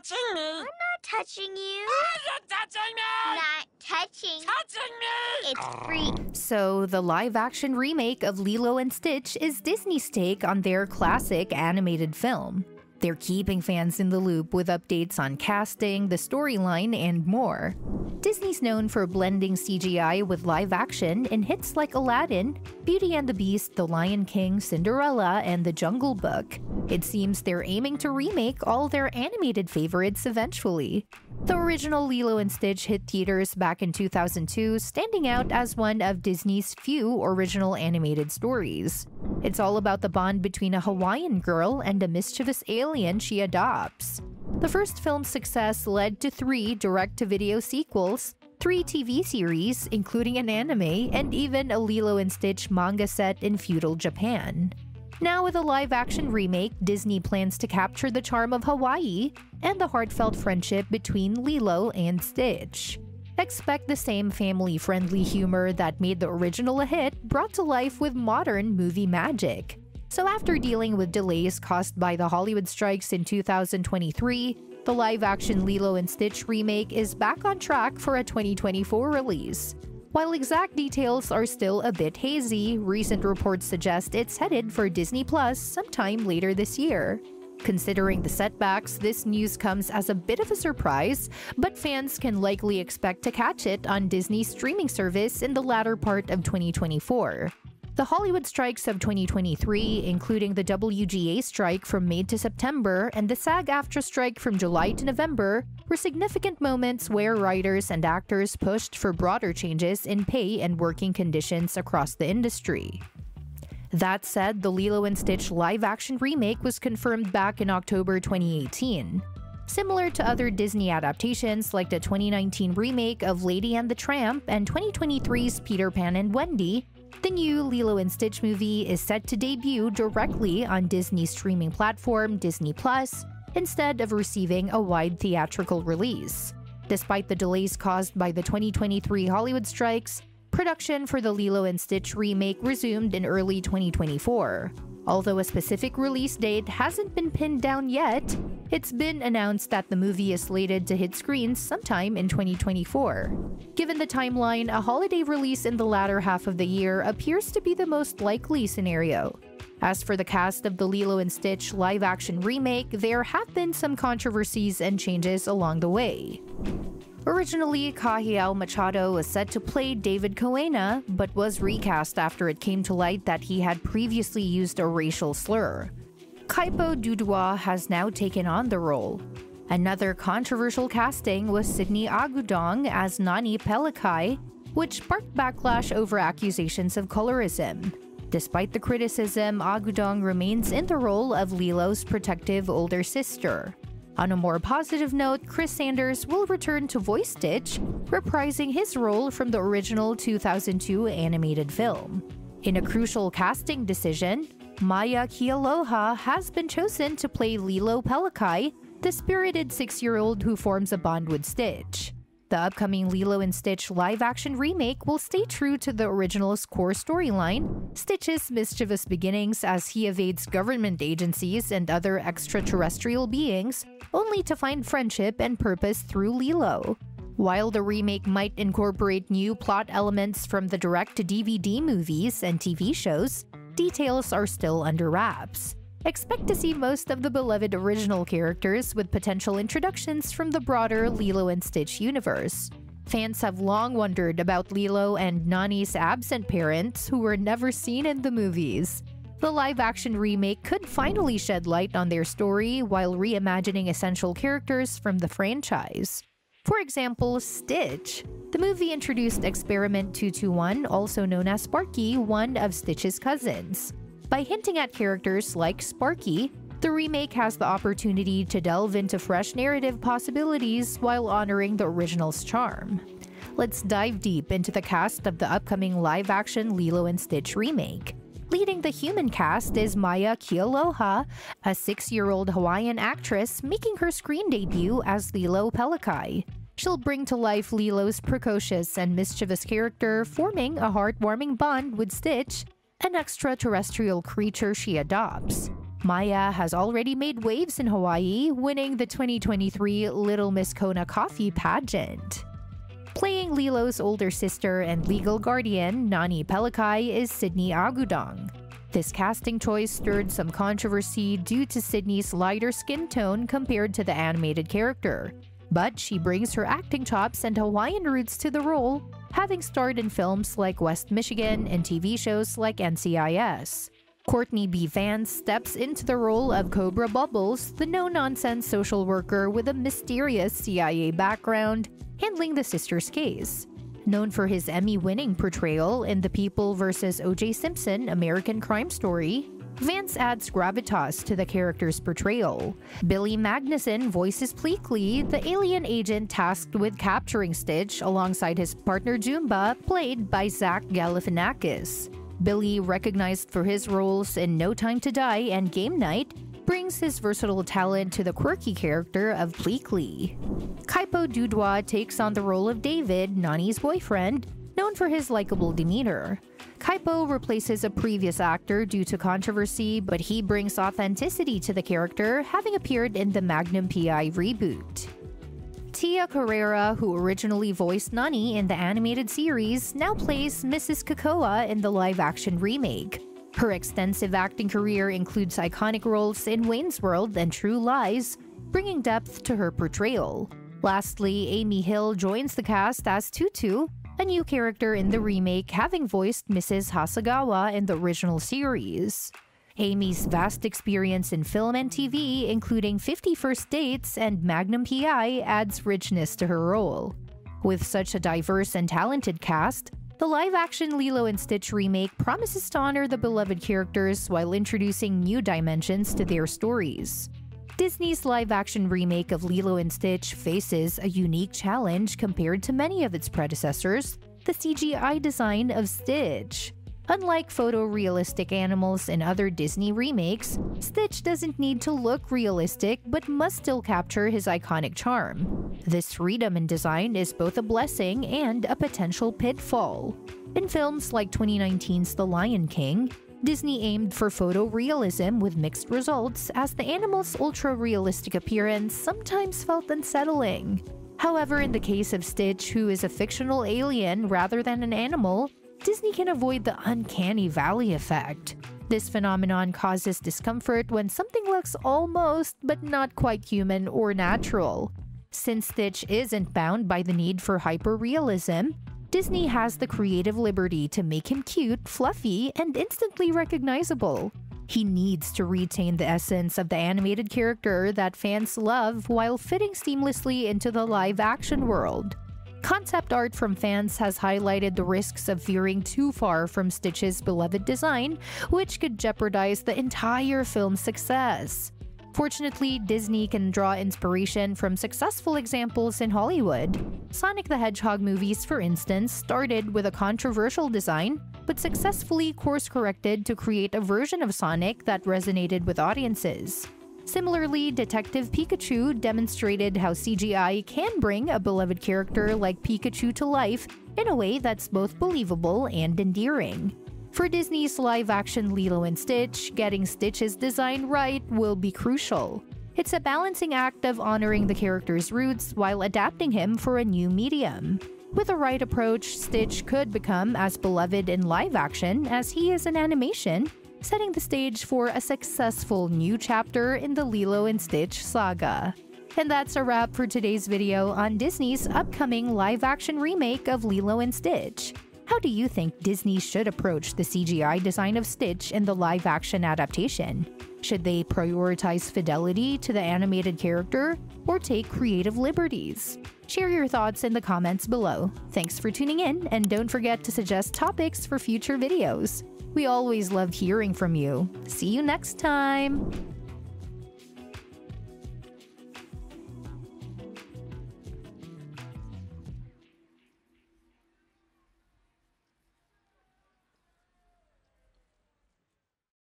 touching me. I'm not touching you. You're touching me. Not touching. Touching me. It's free. So, the live-action remake of Lilo and Stitch is Disney's take on their classic animated film. They're keeping fans in the loop with updates on casting, the storyline, and more. Disney's known for blending CGI with live action in hits like Aladdin, Beauty and the Beast, The Lion King, Cinderella, and The Jungle Book. It seems they're aiming to remake all their animated favorites eventually. The original Lilo and Stitch hit theaters back in 2002, standing out as one of Disney's few original animated stories. It's all about the bond between a Hawaiian girl and a mischievous alien she adopts. The first film's success led to 3 direct-to-video sequels, 3 TV series, including an anime, and even a Lilo and Stitch manga set in feudal Japan. Now with a live-action remake, Disney plans to capture the charm of Hawaii and the heartfelt friendship between Lilo and Stitch. Expect the same family-friendly humor that made the original a hit brought to life with modern movie magic. So after dealing with delays caused by the Hollywood strikes in 2023, the live-action Lilo and Stitch remake is back on track for a 2024 release. While exact details are still a bit hazy, recent reports suggest it's headed for Disney Plus sometime later this year. Considering the setbacks, this news comes as a bit of a surprise, but fans can likely expect to catch it on Disney's streaming service in the latter part of 2024. The Hollywood strikes of 2023, including the WGA strike from May to September and the SAG-AFTRA strike from July to November, were significant moments where writers and actors pushed for broader changes in pay and working conditions across the industry. That said, the Lilo and Stitch live-action remake was confirmed back in October 2018. Similar to other Disney adaptations like the 2019 remake of Lady and the Tramp and 2023's Peter Pan and Wendy, the new Lilo and Stitch movie is set to debut directly on Disney's streaming platform Disney Plus, instead of receiving a wide theatrical release. Despite the delays caused by the 2023 Hollywood strikes, production for the Lilo and Stitch remake resumed in early 2024. Although a specific release date hasn't been pinned down yet, it's been announced that the movie is slated to hit screens sometime in 2024. Given the timeline, a holiday release in the latter half of the year appears to be the most likely scenario. As for the cast of the Lilo and Stitch live-action remake, there have been some controversies and changes along the way. Originally, Kahiao Machado was set to play David Coena, but was recast after it came to light that he had previously used a racial slur. Kaipo Dudoit has now taken on the role. Another controversial casting was Sydney Agudong as Nani Pelekai, which sparked backlash over accusations of colorism. Despite the criticism, Agudong remains in the role of Lilo's protective older sister. On a more positive note, Chris Sanders will return to voice Stitch, reprising his role from the original 2002 animated film. In a crucial casting decision, Maia Kealoha has been chosen to play Lilo Pelekai, the spirited 6-year-old who forms a bond with Stitch. The upcoming Lilo and Stitch live-action remake will stay true to the original's core storyline, Stitch's mischievous beginnings as he evades government agencies and other extraterrestrial beings, only to find friendship and purpose through Lilo. While the remake might incorporate new plot elements from the direct-to-DVD movies and TV shows, details are still under wraps. Expect to see most of the beloved original characters with potential introductions from the broader Lilo and Stitch universe. Fans have long wondered about Lilo and Nani's absent parents who were never seen in the movies. The live-action remake could finally shed light on their story while reimagining essential characters from the franchise. For example, Stitch. The movie introduced Experiment 221, also known as Sparky, one of Stitch's cousins. By hinting at characters like Sparky, the remake has the opportunity to delve into fresh narrative possibilities while honoring the original's charm. Let's dive deep into the cast of the upcoming live-action Lilo and Stitch remake. Leading the human cast is Maia Kealoha, a 6-year-old Hawaiian actress making her screen debut as Lilo Pelekai. She'll bring to life Lilo's precocious and mischievous character, forming a heartwarming bond with Stitch, an extraterrestrial creature she adopts. Maia has already made waves in Hawaii, winning the 2023 Little Miss Kona Coffee pageant. Playing Lilo's older sister and legal guardian, Nani Pelekai, is Sydney Agudong. This casting choice stirred some controversy due to Sydney's lighter skin tone compared to the animated character. But she brings her acting chops and Hawaiian roots to the role, having starred in films like West Michigan and TV shows like NCIS. Courtney B. Vance steps into the role of Cobra Bubbles, the no-nonsense social worker with a mysterious CIA background, handling the sister's case. Known for his Emmy-winning portrayal in The People vs. O.J. Simpson American Crime Story, Vance adds gravitas to the character's portrayal. Billy Magnussen voices Pelekai, the alien agent tasked with capturing Stitch alongside his partner Jumba, played by Zach Galifianakis. Billy, recognized for his roles in No Time to Die and Game Night, brings his versatile talent to the quirky character of Pelekai. Kaipo Dudoit takes on the role of David, Nani's boyfriend, known for his likable demeanor. Kaipo replaces a previous actor due to controversy, but he brings authenticity to the character, having appeared in the Magnum P.I. reboot. Tia Carrere, who originally voiced Nani in the animated series, now plays Mrs. Kakoa in the live-action remake. Her extensive acting career includes iconic roles in Wayne's World and True Lies, bringing depth to her portrayal. Lastly, Amy Hill joins the cast as Tutu, a new character in the remake, having voiced Mrs. Hasagawa in the original series. Amy's vast experience in film and TV, including 50 First Dates and Magnum P.I., adds richness to her role. With such a diverse and talented cast, the live-action Lilo & Stitch remake promises to honor the beloved characters while introducing new dimensions to their stories. Disney's live-action remake of Lilo & Stitch faces a unique challenge compared to many of its predecessors, the CGI design of Stitch. Unlike photorealistic animals in other Disney remakes, Stitch doesn't need to look realistic but must still capture his iconic charm. This freedom in design is both a blessing and a potential pitfall. In films like 2019's The Lion King, Disney aimed for photorealism with mixed results, as the animal's ultra-realistic appearance sometimes felt unsettling. However, in the case of Stitch, who is a fictional alien rather than an animal, Disney can avoid the uncanny valley effect. This phenomenon causes discomfort when something looks almost but not quite human or natural. Since Stitch isn't bound by the need for hyper-realism, Disney has the creative liberty to make him cute, fluffy, and instantly recognizable. He needs to retain the essence of the animated character that fans love while fitting seamlessly into the live-action world. Concept art from fans has highlighted the risks of veering too far from Stitch's beloved design, which could jeopardize the entire film's success. Fortunately, Disney can draw inspiration from successful examples in Hollywood. Sonic the Hedgehog movies, for instance, started with a controversial design, but successfully course-corrected to create a version of Sonic that resonated with audiences. Similarly, Detective Pikachu demonstrated how CGI can bring a beloved character like Pikachu to life in a way that's both believable and endearing. For Disney's live-action Lilo & Stitch, getting Stitch's design right will be crucial. It's a balancing act of honoring the character's roots while adapting him for a new medium. With the right approach, Stitch could become as beloved in live-action as he is in animation, setting the stage for a successful new chapter in the Lilo & Stitch saga. And that's a wrap for today's video on Disney's upcoming live-action remake of Lilo & Stitch. How do you think Disney should approach the CGI design of Stitch in the live-action adaptation? Should they prioritize fidelity to the animated character or take creative liberties? Share your thoughts in the comments below. Thanks for tuning in, and don't forget to suggest topics for future videos. We always love hearing from you. See you next time!